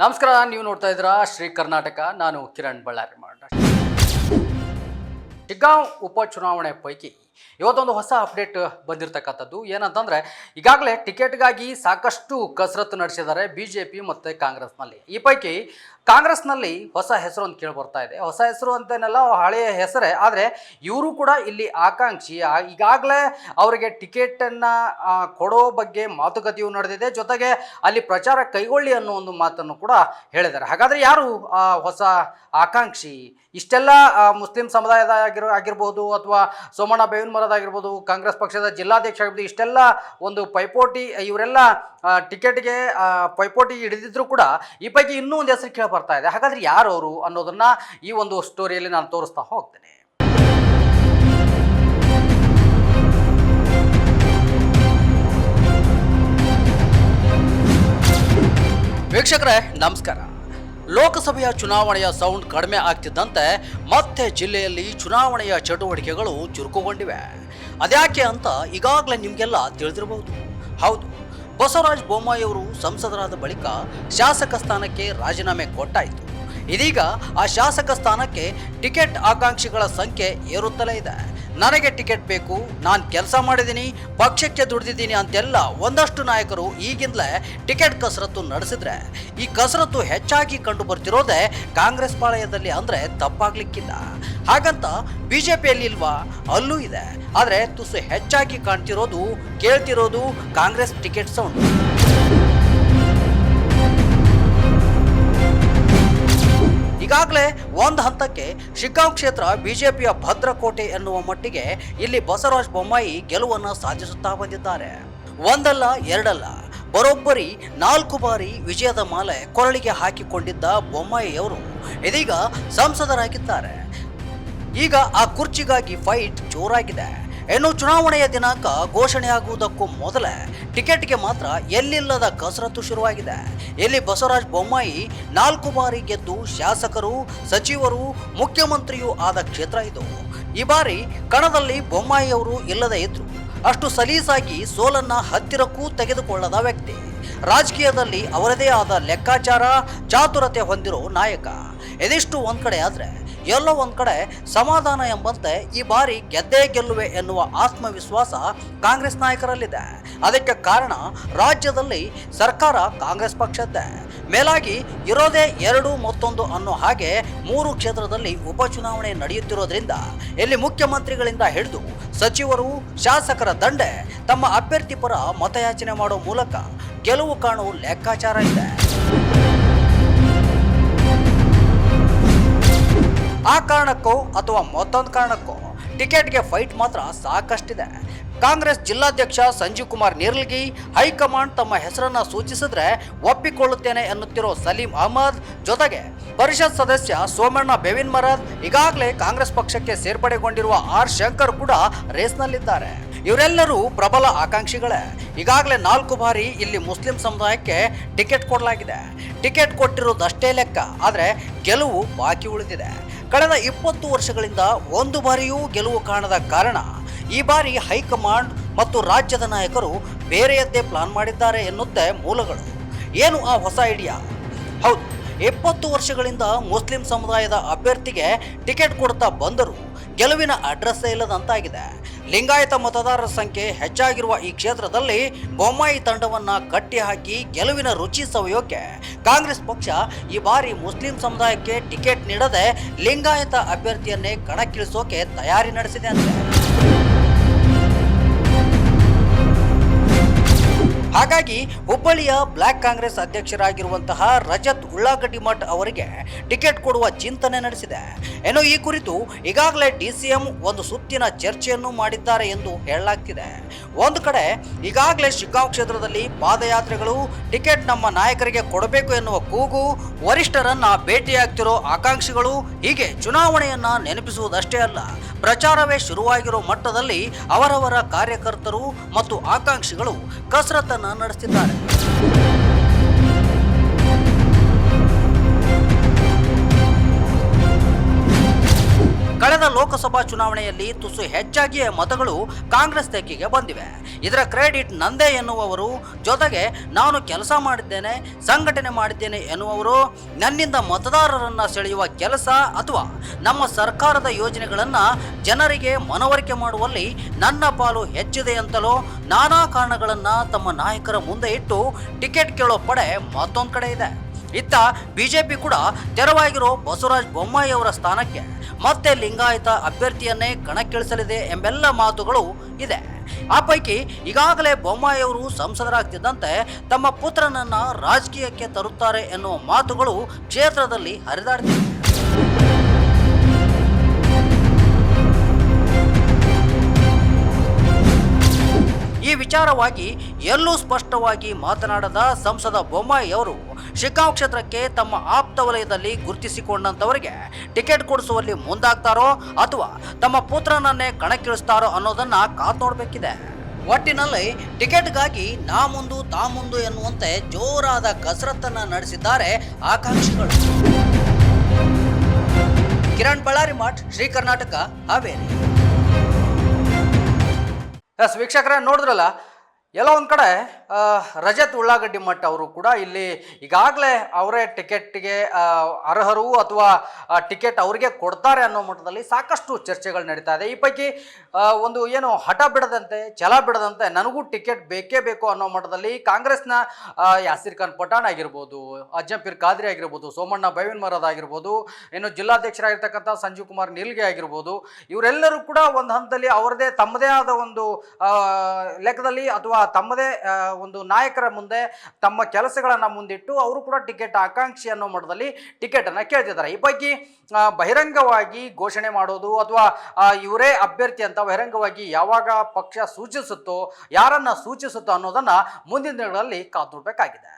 ನಮಸ್ಕಾರ, ನೀವು ನೋಡ್ತಾ ಇದ್ದೀರಾ ಶ್ರೀ ಕರ್ನಾಟಕ. ನಾನು ಕಿರಣ್ ಬಳ್ಳಾರಿ ಶಿಗ್ಗಾಂವ್ ಉಪಚುನಾವಣೆ ಪೈಕಿ ಇವತ್ತೊಂದು ಹೊಸ ಅಪ್ಡೇಟ್ ಬಂದಿರತಕ್ಕಂಥದ್ದು ಏನಂತಂದರೆ, ಈಗಾಗಲೇ ಟಿಕೆಟ್ಗಾಗಿ ಸಾಕಷ್ಟು ಕಸರತ್ತು ನಡೆಸಿದ್ದಾರೆ BJP ಮತ್ತು ಕಾಂಗ್ರೆಸ್ನಲ್ಲಿ. ಈ ಪೈಕಿ ಕಾಂಗ್ರೆಸ್ನಲ್ಲಿ ಹೊಸ ಹೆಸರು ಅಂತ ಕೇಳಿ ಬರ್ತಾ ಇದೆ. ಹೊಸ ಹೆಸರು ಅಂತೇನೆಲ್ಲ ಹಳೆಯ ಹೆಸರೇ, ಆದರೆ ಇವರು ಕೂಡ ಇಲ್ಲಿ ಆಕಾಂಕ್ಷಿ. ಈಗಾಗಲೇ ಅವರಿಗೆ ಟಿಕೆಟನ್ನು ಕೊಡೋ ಬಗ್ಗೆ ಮಾತುಕತೆಯು ನಡೆದಿದೆ. ಜೊತೆಗೆ ಅಲ್ಲಿ ಪ್ರಚಾರ ಕೈಗೊಳ್ಳಿ ಅನ್ನೋ ಒಂದು ಮಾತನ್ನು ಕೂಡ ಹೇಳಿದ್ದಾರೆ. ಹಾಗಾದರೆ ಯಾರು ಹೊಸ ಆಕಾಂಕ್ಷಿ? ಇಷ್ಟೆಲ್ಲ ಮುಸ್ಲಿಂ ಸಮುದಾಯದ ಆಗಿರ್ಬೋದು ಅಥವಾ ಸೋಮಣ್ಣ ಬೇವಿನ ಮರದಾಗಿರ್ಬೋದು, ಕಾಂಗ್ರೆಸ್ ಪಕ್ಷದ ಜಿಲ್ಲಾಧ್ಯಕ್ಷ ಆಗಿರ್ಬೋದು, ಇಷ್ಟೆಲ್ಲ ಒಂದು ಪೈಪೋಟಿ, ಇವರೆಲ್ಲ ಟಿಕೆಟ್ಗೆ ಪೈಪೋಟಿ ಹಿಡಿದಿದ್ರು ಕೂಡ ಈ ಪೈಕಿ ಇನ್ನೂ ಒಂದು ಹೆಸರು ಕೇಳಿ ಬರ್ತಾ ಇದೆ. ಹಾಗಾದ್ರೆ ಯಾರು ಅವರು ಅನ್ನೋದನ್ನ ಈ ಒಂದು ಸ್ಟೋರಿಯಲ್ಲಿ ನಾನು ತೋರಿಸ್ತಾ ಹೋಗ್ತೇನೆ. ವೀಕ್ಷಕರೇ ನಮಸ್ಕಾರ. ಲೋಕಸಭೆಯ ಚುನಾವಣೆಯ ಸೌಂಡ್ ಕಡಿಮೆ ಆಗ್ತಿದ್ದಂತೆ ಮತ್ತೆ ಜಿಲ್ಲೆಯಲ್ಲಿ ಚುನಾವಣೆಯ ಚಟುವಟಿಕೆಗಳು ಚುರುಕುಗೊಂಡಿವೆ. ಅದ್ಯಾಕೆ ಅಂತ ಈಗಾಗಲೇ ನಿಮಗೆಲ್ಲ ತಿಳಿದಿರಬಹುದು. ಹೌದು, ಬಸವರಾಜ ಬೊಮ್ಮಾಯಿ ಅವರು ಸಂಸದರಾದ ಬಳಿಕ ಶಾಸಕ ಸ್ಥಾನಕ್ಕೆ ರಾಜೀನಾಮೆ ಕೊಟ್ಟಾಯಿತು. ಇದೀಗ ಆ ಶಾಸಕ ಸ್ಥಾನಕ್ಕೆ ಟಿಕೆಟ್ ಆಕಾಂಕ್ಷಿಗಳ ಸಂಖ್ಯೆ ಏರುತ್ತಲೇ ಇದೆ. ನನಗೆ ಟಿಕೆಟ್ ಬೇಕು, ನಾನು ಕೆಲಸ ಮಾಡಿದ್ದೀನಿ, ಪಕ್ಷಕ್ಕೆ ದುಡಿದಿದ್ದೀನಿ ಅಂತೆಲ್ಲ ಒಂದಷ್ಟು ನಾಯಕರು ಈಗಿಂದಲೇ ಟಿಕೆಟ್ ಕಸರತ್ತು ನಡೆಸಿದ್ರೆ, ಈ ಕಸರತ್ತು ಹೆಚ್ಚಾಗಿ ಕಂಡು ಬರ್ತಿರೋದೇ ಕಾಂಗ್ರೆಸ್ ಪಾಳಯದಲ್ಲಿ ಅಂದರೆ ತಪ್ಪಾಗ್ಲಿಕ್ಕಿಲ್ಲ. ಹಾಗಂತ BJPಯಲ್ಲಿ ಇಲ್ವಾ? ಅಲ್ಲೂ ಇದೆ. ಆದರೆ ತುಸು ಹೆಚ್ಚಾಗಿ ಕಾಣ್ತಿರೋದು, ಕೇಳ್ತಿರೋದು ಕಾಂಗ್ರೆಸ್ ಟಿಕೆಟ್ ಸೌಂಡ್. ಈಗಾಗಲೇ ಒಂದು ಹಂತಕ್ಕೆ ಶಿಗ್ಗಾಂವ್ ಕ್ಷೇತ್ರ BJPಯ ಭದ್ರಕೋಟೆ ಎನ್ನುವ ಮಟ್ಟಿಗೆ ಇಲ್ಲಿ ಬಸವರಾಜ ಬೊಮ್ಮಾಯಿ ಗೆಲುವನ್ನು ಸಾಧಿಸುತ್ತಾ ಬಂದಿದ್ದಾರೆ. ಒಂದಲ್ಲ ಎರಡಲ್ಲ, ಬರೋಬ್ಬರಿ 4 ಬಾರಿ ವಿಜಯದ ಮಾಲೆ ಕೊರಳಿಗೆ ಹಾಕಿಕೊಂಡಿದ್ದ ಬೊಮ್ಮಾಯಿಯವರು ಇದೀಗ ಸಂಸದರಾಗಿದ್ದಾರೆ. ಈಗ ಆ ಕುರ್ಚಿಗಾಗಿ ಫೈಟ್ ಜೋರಾಗಿದೆ. ಇನ್ನು ಚುನಾವಣೆಯ ದಿನಾಂಕ ಘೋಷಣೆಯಾಗುವುದಕ್ಕೂ ಮೊದಲೇ ಟಿಕೆಟ್ಗೆ ಮಾತ್ರ ಎಲ್ಲಿಲ್ಲದ ಕಸರತ್ತು ಶುರುವಾಗಿದೆ. ಇಲ್ಲಿ ಬಸವರಾಜ ಬೊಮ್ಮಾಯಿ 4 ಬಾರಿ ಗೆದ್ದು ಶಾಸಕರು, ಸಚಿವರು, ಮುಖ್ಯಮಂತ್ರಿಯೂ ಆದ ಕ್ಷೇತ್ರ ಇದು. ಈ ಬಾರಿ ಕಣದಲ್ಲಿ ಬೊಮ್ಮಾಯಿಯವರು ಇಲ್ಲದೇ ಇದ್ರು. ಅಷ್ಟು ಸಲೀಸಾಗಿ ಸೋಲನ್ನ ಹತ್ತಿರಕ್ಕೂ ತೆಗೆದುಕೊಳ್ಳದ ವ್ಯಕ್ತಿ. ರಾಜಕೀಯದಲ್ಲಿ ಅವರದೇ ಆದ ಲೆಕ್ಕಾಚಾರ, ಚಾತುರತೆ ಹೊಂದಿರೋ ನಾಯಕ. ಇದಿಷ್ಟು ಒಂದ್ ಕಡೆ ಆದ್ರೆ, ಎಲ್ಲೋ ಒಂದ್ ಕಡೆ ಸಮಾಧಾನ ಎಂಬಂತೆ ಈ ಬಾರಿ ಗೆದ್ದೇ ಗೆಲ್ಲುವೆ ಎನ್ನುವ ಆತ್ಮವಿಶ್ವಾಸ ಕಾಂಗ್ರೆಸ್ ನಾಯಕರಲ್ಲಿದೆ. ಅದಕ್ಕೆ ಕಾರಣ ರಾಜ್ಯದಲ್ಲಿ ಸರ್ಕಾರ ಕಾಂಗ್ರೆಸ್ ಪಕ್ಷದ್ದೇ. ಮೇಲಾಗಿ ಇರೋದೇ 2 ಮತ್ತೊಂದು ಅನ್ನೋ ಹಾಗೆ 3 ಕ್ಷೇತ್ರದಲ್ಲಿ ಉಪಚುನಾವಣೆ ನಡೆಯುತ್ತಿರೋದ್ರಿಂದ ಇಲ್ಲಿ ಮುಖ್ಯಮಂತ್ರಿಗಳಿಂದ ಹಿಡಿದು ಸಚಿವರು, ಶಾಸಕರ ದಂಡೆ ತಮ್ಮ ಅಭ್ಯರ್ಥಿ ಪರ ಮತಯಾಚನೆ ಮಾಡೋ ಮೂಲಕ ಗೆಲುವು ಕಾಣುವ ಲೆಕ್ಕಾಚಾರ ಇದೆ. ಆ ಕಾರಣಕ್ಕೋ ಅಥವಾ ಮತ್ತೊಂದು ಕಾರಣಕ್ಕೋ ಟಿಕೆಟ್ಗೆ ಫೈಟ್ ಮಾತ್ರ ಸಾಕಷ್ಟಿದೆ. ಕಾಂಗ್ರೆಸ್ ಜಿಲ್ಲಾಧ್ಯಕ್ಷ ಸಂಜೀವ್ ಕುಮಾರ್ ನೇರ್ಲಗಿ ಹೈಕಮಾಂಡ್ ತಮ್ಮ ಹೆಸರನ್ನ ಸೂಚಿಸಿದ್ರೆ ಒಪ್ಪಿಕೊಳ್ಳುತ್ತೇನೆ ಎನ್ನುತ್ತಿರೋ ಸಲೀಂ ಅಹಮದ್, ಜೊತೆಗೆ ಪರಿಷತ್ ಸದಸ್ಯ ಸೋಮಣ್ಣ ಬೇವಿನ ಮರದ್, ಈಗಾಗಲೇ ಕಾಂಗ್ರೆಸ್ ಪಕ್ಷಕ್ಕೆ ಸೇರ್ಪಡೆಗೊಂಡಿರುವ ಆರ್ ಶಂಕರ್ ಕೂಡ ರೇಸ್ನಲ್ಲಿದ್ದಾರೆ. ಇವರೆಲ್ಲರೂ ಪ್ರಬಲ ಆಕಾಂಕ್ಷಿಗಳೇ. ಈಗಾಗಲೇ 4 ಬಾರಿ ಇಲ್ಲಿ ಮುಸ್ಲಿಂ ಸಮುದಾಯಕ್ಕೆ ಟಿಕೆಟ್ ಕೊಡಲಾಗಿದೆ. ಟಿಕೆಟ್ ಕೊಟ್ಟಿರೋದಷ್ಟೇ ಲೆಕ್ಕ, ಆದರೆ ಗೆಲುವು ಬಾಕಿ ಉಳಿದಿದೆ. ಕಳೆದ 20 ವರ್ಷಗಳಿಂದ 1 ಬಾರಿಯೂ ಗೆಲುವು ಕಾಣದ ಕಾರಣ ಈ ಬಾರಿ ಹೈಕಮಾಂಡ್ ಮತ್ತು ರಾಜ್ಯದ ನಾಯಕರು ಬೇರೆಯದ್ದೇ ಪ್ಲಾನ್ ಮಾಡಿದ್ದಾರೆ ಎನ್ನುತ್ತೆ ಮೂಲಗಳು. ಏನು ಆ ಹೊಸ ಐಡಿಯಾ? ಹೌದು, 20 ವರ್ಷಗಳಿಂದ ಮುಸ್ಲಿಂ ಸಮುದಾಯದ ಅಭ್ಯರ್ಥಿಗೆ ಟಿಕೆಟ್ ಕೊಡ್ತಾ ಬಂದರೂ ಗೆಲುವಿನ ಅಡ್ರೆಸ್ಸೇ ಇಲ್ಲದಂತಾಗಿದೆ. ಲಿಂಗಾಯತ ಮತದಾರರ ಸಂಖ್ಯೆ ಹೆಚ್ಚಾಗಿರುವ ಈ ಕ್ಷೇತ್ರದಲ್ಲಿ ಬೊಮ್ಮಾಯಿ ತಂಡವನ್ನ ಕಟ್ಟಿ ಹಾಕಿ ಗೆಲುವಿನ ರುಚಿ ಸವಿಯೋಕೆ ಕಾಂಗ್ರೆಸ್ ಪಕ್ಷ ಈ ಬಾರಿ ಮುಸ್ಲಿಂ ಸಮುದಾಯಕ್ಕೆ ಟಿಕೆಟ್ ನೀಡದೆ ಲಿಂಗಾಯತ ಅಭ್ಯರ್ಥಿಯನ್ನೇ ಕಣಕ್ಕಿಳಿಸೋಕೆ ತಯಾರಿ ನಡೆಸಿದೆ ಅಂತೆ. ಹಾಗಾಗಿ ಹುಬ್ಬಳ್ಳಿಯ ಬ್ಲಾಕ್ ಕಾಂಗ್ರೆಸ್ ಅಧ್ಯಕ್ಷರಾಗಿರುವಂತಹ ರಜತ್ ಉಳ್ಳಾಗಡ್ಡಿಮಠ್ ಅವರಿಗೆ ಟಿಕೆಟ್ ಕೊಡುವ ಚಿಂತನೆ ನಡೆಸಿದೆ. ಇನ್ನು ಈ ಕುರಿತು ಈಗಾಗಲೇ DCM ಒಂದು ಸುತ್ತಿನ ಚರ್ಚೆಯನ್ನು ಮಾಡಿದ್ದಾರೆ ಎಂದು ಹೇಳಲಾಗ್ತಿದೆ. ಒಂದು ಕಡೆ ಈಗಾಗಲೇ ಶಿಗ್ಗಾಂವ್ ಕ್ಷೇತ್ರದಲ್ಲಿ ಪಾದಯಾತ್ರೆಗಳು, ಟಿಕೆಟ್ ನಮ್ಮ ನಾಯಕರಿಗೆ ಕೊಡಬೇಕು ಎನ್ನುವ ಕೂಗು, ವರಿಷ್ಠರನ್ನ ಭೇಟಿಯಾಗ್ತಿರೋ ಆಕಾಂಕ್ಷಿಗಳು, ಹೀಗೆ ಚುನಾವಣೆಯನ್ನ ನೆನಪಿಸುವುದಷ್ಟೇ ಅಲ್ಲ, ಪ್ರಚಾರವೇ ಶುರುವಾಗಿರೋ ಮಟ್ಟದಲ್ಲಿ ಅವರವರ ಕಾರ್ಯಕರ್ತರು ಮತ್ತು ಆಕಾಂಕ್ಷಿಗಳು ಕಸರತ್ತನ್ನು ನಡೆಸುತ್ತಿದ್ದಾರೆ. ಕಳೆದ ಕಳೆದ ಲೋಕಸಭಾ ಚುನಾವಣೆಯಲ್ಲಿ ತುಸು ಹೆಚ್ಚಾಗಿಯೇ ಮತಗಳು ಕಾಂಗ್ರೆಸ್ ತೆಕ್ಕಿಗೆ ಬಂದಿವೆ. ಇದರ ಕ್ರೆಡಿಟ್ ನಂದೇ ಎನ್ನುವವರು, ಜೊತೆಗೆ ನಾನು ಕೆಲಸ ಮಾಡಿದ್ದೇನೆ, ಸಂಘಟನೆ ಮಾಡಿದ್ದೇನೆ ಎನ್ನುವರು, ನನ್ನಿಂದ ಮತದಾರರನ್ನ ಸೆಳೆಯುವ ಕೆಲಸ ಅಥವಾ ನಮ್ಮ ಸರ್ಕಾರದ ಯೋಜನೆಗಳನ್ನು ಜನರಿಗೆ ಮನವರಿಕೆ ಮಾಡುವಲ್ಲಿ ನನ್ನ ಪಾಲು ಹೆಚ್ಚಿದೆ ಅಂತಲೋ ನಾನಾ ಕಾರಣಗಳನ್ನು ತಮ್ಮ ನಾಯಕರ ಮುಂದೆ ಇಟ್ಟು ಟಿಕೆಟ್ ಕೇಳೋ ಪಡೆ ಮತ್ತೊಂದು ಕಡೆ ಇದೆ. ಇತ್ತ ಬಿಜೆಪಿ ಕೂಡ ತೆರವಾಗಿರೋ ಬಸವರಾಜ ಬೊಮ್ಮಾಯಿ ಅವರ ಸ್ಥಾನಕ್ಕೆ ಮತ್ತೆ ಲಿಂಗಾಯತ ಅಭ್ಯರ್ಥಿಯನ್ನೇ ಕಣಕ್ಕಿಳಿಸಲಿದೆ ಎಂಬೆಲ್ಲ ಮಾತುಗಳು ಇದೆ. ಆ ಪೈಕಿ ಈಗಾಗಲೇ ಬೊಮ್ಮಾಯಿ ಅವರು ಸಂಸದರಾಗ್ತಿದ್ದಂತೆ ತಮ್ಮ ಪುತ್ರನನ್ನ ರಾಜಕೀಯಕ್ಕೆ ತರುತ್ತಾರೆ ಎನ್ನುವ ಮಾತುಗಳು ಕ್ಷೇತ್ರದಲ್ಲಿ ಹರಿದಾಡ್ತಿವೆ. ಈ ವಿಚಾರವಾಗಿ ಎಲ್ಲೂ ಸ್ಪಷ್ಟವಾಗಿ ಮಾತನಾಡದ ಸಂಸದ ಬೊಮ್ಮಾಯಿ ಅವರು ಶಿಗ್ಗಾಂವ್ ಕ್ಷೇತ್ರಕ್ಕೆ ತಮ್ಮ ಆಪ್ತ ವಲಯದಲ್ಲಿ ಗುರುತಿಸಿಕೊಂಡಂತವರಿಗೆ ಟಿಕೆಟ್ ಕೊಡಿಸುವಲ್ಲಿ ಮುಂದಾಗ್ತಾರೋ ಅಥವಾ ತಮ್ಮ ಪುತ್ರನನ್ನೇ ಕಣಕ್ಕಿಳಿಸ್ತಾರೋ ಅನ್ನೋದನ್ನ ಕಾದು ನೋಡಬೇಕಿದೆ. ಒಟ್ಟಿನಲ್ಲಿ ಟಿಕೆಟ್ಗಾಗಿ ನಾ ಮುಂದು ತಾ ಮುಂದು ಎನ್ನುವಂತೆ ಜೋರಾದ ಕಸರತ್ತನ್ನ ನಡೆಸಿದ್ದಾರೆ ಆಕಾಂಕ್ಷಿಗಳು. ಕಿರಣ್ ಬಳ್ಳಾರಿ ಮಠ್, ಶ್ರೀ ಕರ್ನಾಟಕ, ಹಾವೇರಿ. ವೀಕ್ಷಕರೇ, ನೋಡಿದ್ರಲ್ಲ, ಎಲ್ಲ ಒಂದು ಕಡೆ ರಜತ್ ಉಳ್ಳಾಗಡ್ಡಿ ಮಠ್ ಅವರು ಕೂಡ ಇಲ್ಲಿ ಈಗಾಗಲೇ ಅವರೇ ಟಿಕೆಟ್ಗೆ ಅರ್ಹರು ಅಥವಾ ಟಿಕೆಟ್ ಅವರಿಗೆ ಕೊಡ್ತಾರೆ ಅನ್ನೋ ಮಟ್ಟದಲ್ಲಿ ಸಾಕಷ್ಟು ಚರ್ಚೆಗಳು ನಡೀತಾ ಇದೆ. ಈ ಪೈಕಿ ಒಂದು ಏನು ಹಠ ಬಿಡದಂತೆ, ಛಲ ಬಿಡದಂತೆ ನನಗೂ ಟಿಕೆಟ್ ಬೇಕೇ ಬೇಕು ಅನ್ನೋ ಮಟ್ಟದಲ್ಲಿ ಕಾಂಗ್ರೆಸ್ನ ಯಾಸಿರ್ ಖಾನ್ ಪಠಾಣ್ ಆಗಿರ್ಬೋದು, ಅಜ್ಜಂಪೀರ್ ಖಾದ್ರಿ ಆಗಿರ್ಬೋದು, ಸೋಮಣ್ಣ ಬೈವಿನ್ ಮರದ ಆಗಿರ್ಬೋದು, ಇನ್ನು ಜಿಲ್ಲಾಧ್ಯಕ್ಷರಾಗಿರ್ತಕ್ಕಂಥ ಸಂಜೀವ್ ಕುಮಾರ್ ನಿಲ್ಗೆ ಆಗಿರ್ಬೋದು, ಇವರೆಲ್ಲರೂ ಕೂಡ ಒಂದು ಹಂತದಲ್ಲಿ ಅವರದೇ ತಮ್ಮದೇ ಆದ ಒಂದು ಲೆಕ್ಕದಲ್ಲಿ ಅಥವಾ ತಮ್ಮದೇ ಒಂದು ನಾಯಕರ ಮುಂದೆ ತಮ್ಮ ಕೆಲಸಗಳನ್ನು ಮುಂದಿಟ್ಟು ಅವರು ಕೂಡ ಟಿಕೆಟ್ ಆಕಾಂಕ್ಷಿ ಅನ್ನೋ ಮಟ್ಟದಲ್ಲಿ ಟಿಕೆಟನ್ನು ಕೇಳ್ತಿದ್ದಾರೆ. ಈ ಪೈಕಿ ಬಹಿರಂಗವಾಗಿ ಘೋಷಣೆ ಮಾಡೋದು ಅಥವಾ ಇವರೇ ಅಭ್ಯರ್ಥಿ ಅಂತ ಬಹಿರಂಗವಾಗಿ ಯಾವಾಗ ಪಕ್ಷ ಸೂಚಿಸುತ್ತೋ, ಯಾರನ್ನ ಸೂಚಿಸುತ್ತೋ ಅನ್ನೋದನ್ನ ಮುಂದಿನ ದಿನಗಳಲ್ಲಿ ಕಾದು ನೋಡಬೇಕಾಗಿದೆ.